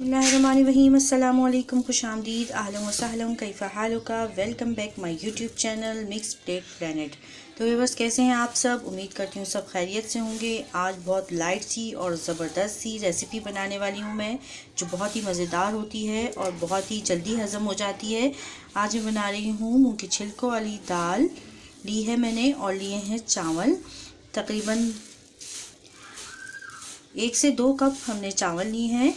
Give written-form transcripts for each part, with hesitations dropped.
बिस्मिल्लाहिर्रहमानिर्रहीम। अस्सलाम वालेकुम, खुशामदीद, आहलन व सहलन, कैफ़ा हालुका। Welcome back my YouTube channel mix plate planet. तो व्यूअर्स, कैसे हैं आप सब? उम्मीद करती हूँ सब खैरियत से होंगे। आज बहुत लाइट सी और ज़बरदस्त सी रेसिपी बनाने वाली हूँ मैं, जो बहुत ही मज़ेदार होती है और बहुत ही जल्दी हज़म हो जाती है। आज मैं बना रही हूँ मूँग की छिलकों वाली दाल ली है मैंने, और लिए हैं चावल। तकरीबन 1 से 2 कप हमने चावल लिए हैं।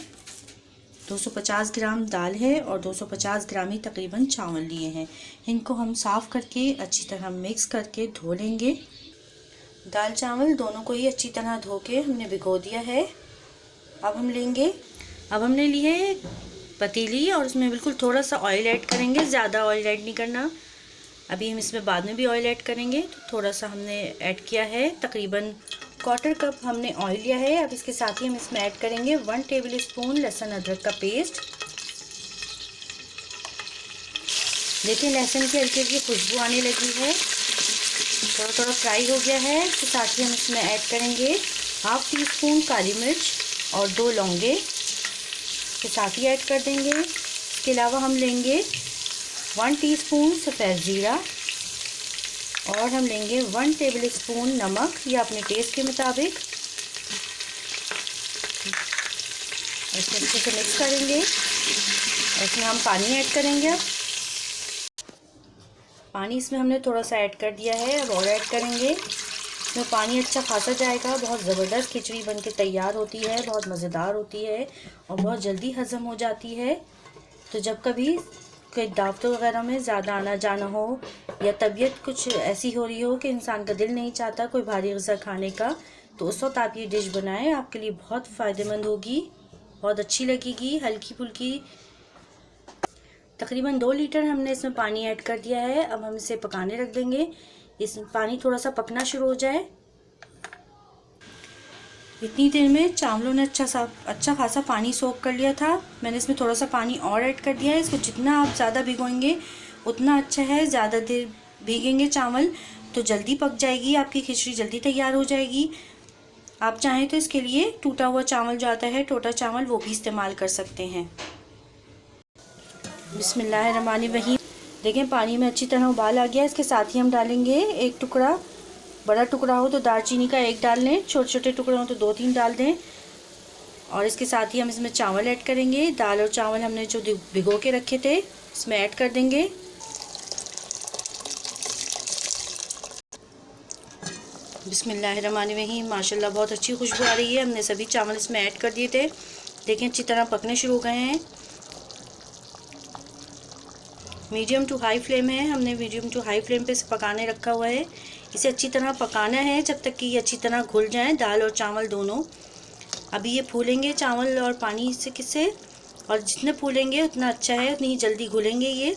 250 ग्राम दाल है और 250 ग्राम ही तकरीबन चावल लिए हैं। इनको हम साफ़ करके अच्छी तरह मिक्स करके धो लेंगे। दाल चावल दोनों को ही अच्छी तरह धो के हमने भिगो दिया है। अब हमने ली है पतीली, और उसमें बिल्कुल थोड़ा सा ऑयल ऐड करेंगे। ज़्यादा ऑयल ऐड नहीं करना, अभी हम इसमें बाद में भी ऑयल ऐड करेंगे। तो थोड़ा सा हमने ऐड किया है, तकरीबन 1/4 कप हमने ऑयल लिया है। अब इसके साथ ही हम इसमें ऐड करेंगे 1 टेबल स्पून लहसुन अदरक का पेस्ट। देखिए लहसुन की हल्की हल्की खुशबू आने लगी है, थोड़ा थोड़ा फ्राई हो गया है। इसके साथ ही हम इसमें ऐड करेंगे 1/2 टीस्पून काली मिर्च और 2 लौंगे के साथ ही ऐड कर देंगे। इसके अलावा हम लेंगे 1 टीस्पून सफ़ेद ज़ीरा, और हम लेंगे 1 टेबल स्पून नमक, या अपने टेस्ट के मुताबिक। इसमें अच्छे से मिक्स करेंगे। इसमें हम पानी ऐड करेंगे। अब पानी इसमें हमने थोड़ा सा ऐड कर दिया है, अब और ऐड करेंगे। इसमें पानी अच्छा खासा जाएगा। बहुत ज़बरदस्त खिचड़ी बन के तैयार होती है, बहुत मज़ेदार होती है और बहुत जल्दी हज़म हो जाती है। तो जब कभी कोई दावतों वगैरह में ज़्यादा आना जाना हो, या तबीयत कुछ ऐसी हो रही हो कि इंसान का दिल नहीं चाहता कोई भारी ग़िज़ा खाने का, तो उस वक्त आप ये डिश बनाएं। आपके लिए बहुत फ़ायदेमंद होगी, बहुत अच्छी लगेगी, हल्की फुल्की। तकरीबन 2 लीटर हमने इसमें पानी ऐड कर दिया है। अब हम इसे पकाने रख देंगे। इस पानी थोड़ा सा पकना शुरू हो जाए, इतनी देर में चावलों ने अच्छा खासा पानी सोख कर लिया था। मैंने इसमें थोड़ा सा पानी और ऐड कर दिया है। इसको जितना आप ज़्यादा भिगोएंगे उतना अच्छा है। ज़्यादा देर भीगेंगे चावल तो जल्दी पक जाएगी, आपकी खिचड़ी जल्दी तैयार हो जाएगी। आप चाहें तो इसके लिए टूटा हुआ चावल जो आता है, टोटा चावल, वो भी इस्तेमाल कर सकते हैं। बिस्मिल्लाहिर्रहमानिर्रहीम। देखें पानी में अच्छी तरह उबाल आ गया। इसके साथ ही हम डालेंगे 1 टुकड़ा, बड़ा टुकड़ा हो तो दालचीनी का 1 डाल लें, छोटे छोटे टुकड़े हो तो 2-3 डाल दें। और इसके साथ ही हम इसमें चावल ऐड करेंगे। दाल और चावल हमने जो भिगो के रखे थे इसमें ऐड कर देंगे। बिस्मिल्लाहिर्रहमानिर्रहीम। माशाल्लाह बहुत अच्छी खुशबू आ रही है। हमने सभी चावल इसमें ऐड कर दिए थे। देखें अच्छी तरह पकने शुरू हो गए हैं। मीडियम टू हाई फ्लेम है, हमने मीडियम टू हाई फ्लेम पे पकाने रखा हुआ है। इसे अच्छी तरह पकाना है जब तक कि ये अच्छी तरह घुल जाएं, दाल और चावल दोनों। अभी ये फूलेंगे चावल और पानी से किससे, और जितने फूलेंगे उतना अच्छा है, उतनी ही जल्दी घुलेंगे ये।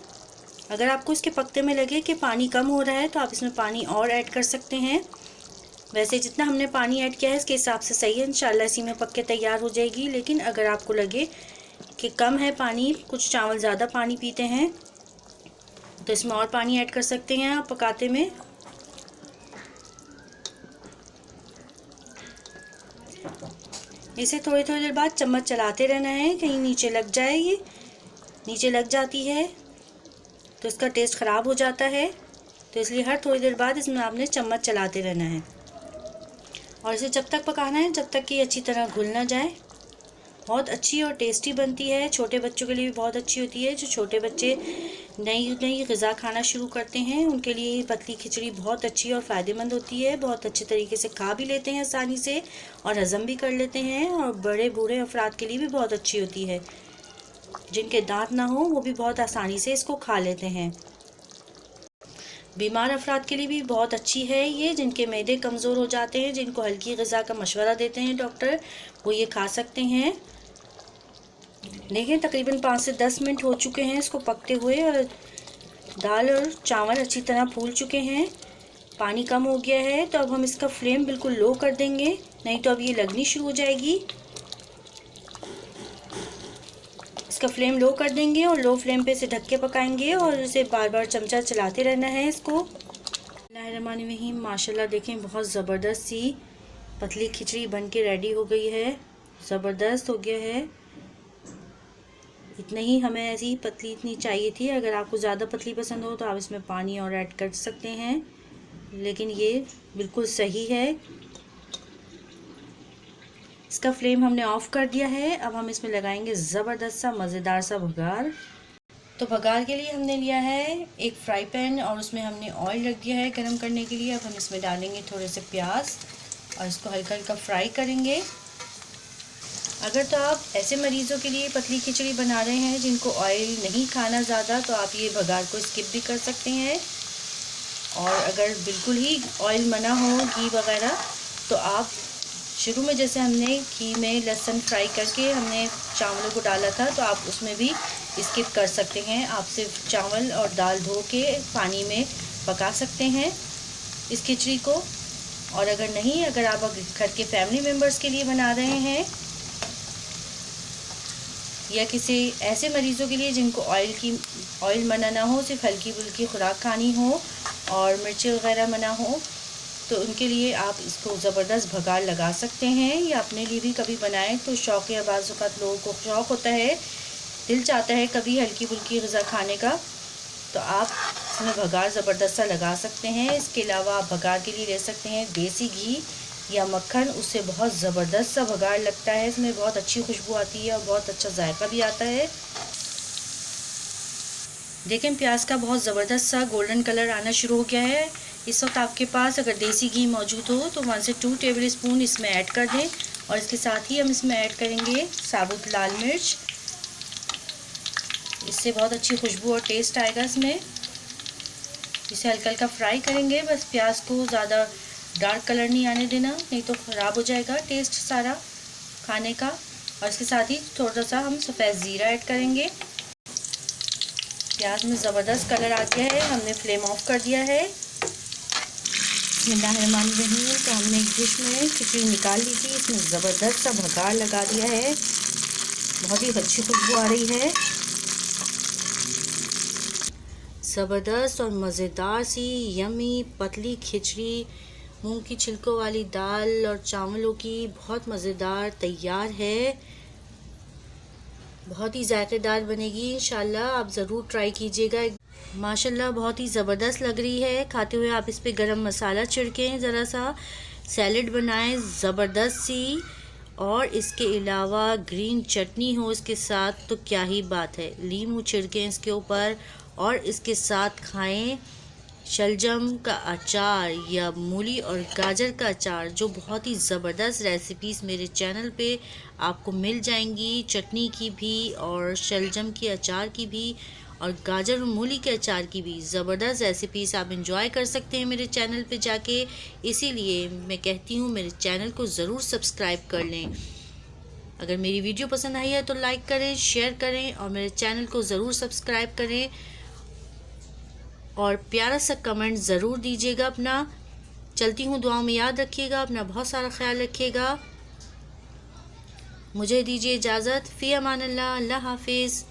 अगर आपको इसके पकते में लगे कि पानी कम हो रहा है तो आप इसमें पानी और ऐड कर सकते हैं। वैसे जितना हमने पानी ऐड किया है इसके हिसाब से सही है, इंशाल्लाह इसी में पक के तैयार हो जाएगी। लेकिन अगर आपको लगे कि कम है पानी, कुछ चावल ज़्यादा पानी पीते हैं, तो इसमें और पानी ऐड कर सकते हैं आप पकाते में। इसे थोड़ी थोड़ी देर बाद चम्मच चलाते रहना है, कहीं नीचे लग जाए। ये नीचे लग जाती है तो इसका टेस्ट ख़राब हो जाता है, तो इसलिए हर थोड़ी देर बाद इसमें आपने चम्मच चलाते रहना है। और इसे जब तक पकाना है जब तक कि अच्छी तरह घुल ना जाए। बहुत अच्छी और टेस्टी बनती है, छोटे बच्चों के लिए भी बहुत अच्छी होती है। जो छोटे बच्चे नई नई ग़िज़ा खाना शुरू करते हैं उनके लिए ये पतली खिचड़ी बहुत अच्छी और फ़ायदेमंद होती है। बहुत अच्छे तरीके से खा भी लेते हैं आसानी से, और हज़म भी कर लेते हैं। और बड़े बूढ़े अफराद के लिए भी बहुत अच्छी होती है। जिनके दांत ना हो वो भी बहुत आसानी से इसको खा लेते हैं। बीमार अफराद के लिए भी बहुत अच्छी है ये, जिनके मैदे कमज़ोर हो जाते हैं, जिनको हल्की ग़िज़ा का मशवरा देते हैं डॉक्टर, वो ये खा सकते हैं। देखिए तकरीबन 5 से 10 मिनट हो चुके हैं इसको पकते हुए, और दाल और चावल अच्छी तरह फूल चुके हैं। पानी कम हो गया है, तो अब हम इसका फ्लेम बिल्कुल लो कर देंगे, नहीं तो अब ये लगनी शुरू हो जाएगी। इसका फ्लेम लो कर देंगे और लो फ्लेम पे इसे ढक के पकाएंगे, और इसे बार बार चमचा चलाते रहना है इसको। बिस्मिल्लाहिर्रहमानिर्रहीम। माशाल्लाह देखें बहुत ज़बरदस्त सी पतली खिचड़ी बन के रेडी हो गई है। ज़बरदस्त हो गया है। इतने ही हमें ऐसी पतली इतनी चाहिए थी। अगर आपको ज़्यादा पतली पसंद हो तो आप इसमें पानी और ऐड कर सकते हैं, लेकिन ये बिल्कुल सही है। इसका फ्लेम हमने ऑफ़ कर दिया है। अब हम इसमें लगाएंगे ज़बरदस्त सा मज़ेदार सा भगार। तो भगार के लिए हमने लिया है एक फ्राई पैन और उसमें हमने ऑयल रख दिया है गरम करने के लिए। अब हम इसमें डालेंगे थोड़े से प्याज और इसको हल्का हल्का फ्राई करेंगे। अगर तो आप ऐसे मरीज़ों के लिए पतली खिचड़ी बना रहे हैं जिनको ऑयल नहीं खाना ज़्यादा, तो आप ये भगार को स्किप भी कर सकते हैं। और अगर बिल्कुल ही ऑयल मना हो, घी वगैरह, तो आप शुरू में जैसे हमने घी में लहसुन फ्राई करके हमने चावलों को डाला था, तो आप उसमें भी स्किप कर सकते हैं। आप सिर्फ चावल और दाल धो के पानी में पका सकते हैं इस खिचड़ी को। और अगर आप घर के फैमिली मेम्बर्स के लिए बना रहे हैं या किसी ऐसे मरीज़ों के लिए जिनको ऑयल मना ना हो, सिर्फ हल्की फुल्की खुराक खानी हो और मिर्ची वगैरह मना हो, तो उनके लिए आप इसको ज़बरदस्त भगार लगा सकते हैं। या अपने लिए भी कभी बनाएं तो शौक़ या बाज़ औक़ात लोगों को शौक़ होता है, दिल चाहता है कभी हल्की फुल्की ग़िज़ा खाने का, तो आप इसमें भगार ज़बरदस्त सा लगा सकते हैं। इसके अलावा आप भगार के लिए ले सकते हैं देसी घी या मक्खन, उससे बहुत ज़बरदस्त सा भगार लगता है। इसमें बहुत अच्छी खुशबू आती है और बहुत अच्छा जायका भी आता है। देखें प्याज का बहुत ज़बरदस्त सा गोल्डन कलर आना शुरू हो गया है। इस वक्त आपके पास अगर देसी घी मौजूद हो तो 1 से 2 टेबल स्पून इसमें ऐड कर दें। और इसके साथ ही हम इसमें ऐड करेंगे साबुत लाल मिर्च। इससे बहुत अच्छी खुशबू और टेस्ट आएगा इसमें। इसे हल्का हल्का फ्राई करेंगे, बस प्याज को ज़्यादा डार्क कलर नहीं आने देना, नहीं तो ख़राब हो जाएगा टेस्ट सारा खाने का। और इसके साथ ही थोड़ा सा हम सफ़ेद ज़ीरा ऐड करेंगे। प्याज में ज़बरदस्त कलर आ गया है, हमने फ्लेम ऑफ कर दिया है। बिस्मिल्लाहिर्रहमानिर्रहीम। तो हमने एक डिश में खिचड़ी निकाल ली थी, इसमें ज़बरदस्त सा भगार लगा दिया है, बहुत ही अच्छी खुशबू आ रही है। ज़बरदस्त और मज़ेदार सी यमी पतली खिचड़ी मूंग की छिलकों वाली दाल और चावलों की बहुत मज़ेदार तैयार है। बहुत ही जायकेदार बनेगी इंशाल्लाह, आप ज़रूर ट्राई कीजिएगा। माशाल्लाह बहुत ही ज़बरदस्त लग रही है। खाते हुए आप इस पे गरम मसाला छिड़कें, ज़रा सा सैलेड बनाएं ज़बरदस्त सी, और इसके अलावा ग्रीन चटनी हो इसके साथ तो क्या ही बात है। नींबू छिड़कें इसके ऊपर और इसके साथ खाएं शलजम का अचार या मूली और गाजर का अचार, जो बहुत ही ज़बरदस्त रेसिपीज़ मेरे चैनल पे आपको मिल जाएंगी, चटनी की भी और शलजम के अचार की भी और गाजर और मूली के अचार की भी ज़बरदस्त रेसिपीज़ आप इंजॉय कर सकते हैं मेरे चैनल पे जाके। इसीलिए मैं कहती हूँ मेरे चैनल को ज़रूर सब्सक्राइब कर लें। अगर मेरी वीडियो पसंद आई है तो लाइक करें, शेयर करें और मेरे चैनल को ज़रूर सब्सक्राइब करें और प्यारा सा कमेंट ज़रूर दीजिएगा अपना। चलती हूँ, दुआओं में याद रखिएगा, अपना बहुत सारा ख्याल रखिएगा। मुझे दीजिए इजाज़त। फ़ी अमान अल्लाह, अल्लाह हाफिज़।